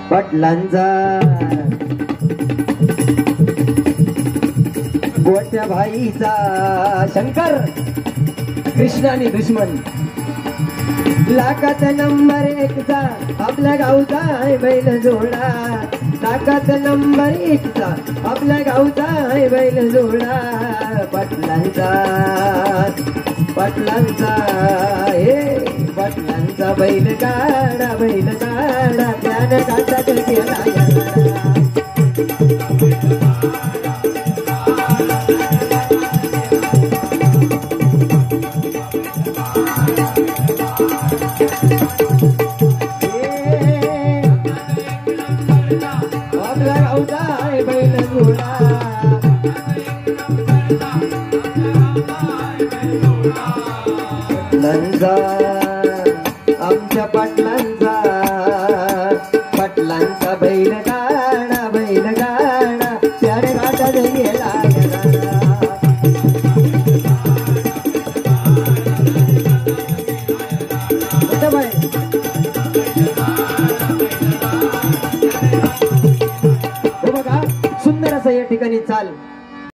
पाटलांचा गोट्या भाईचा शंकर कृष्ण आणि दुश्मन लाखात नंबर एकचा आपल्या गावचा आहे बैल जोडा लाखात नंबर एकचा आपल्या गावचा आहे बैल जोडा पाटलांचा पाटलांचा हे पाटलांचा बैल काढा त्यानं काढा केला पाटलांचा आमच्या पाटलांचा पाटलांचा बैल गाणा त्याने गाठात गेला बघा सुंदर असं या ठिकाणी चाल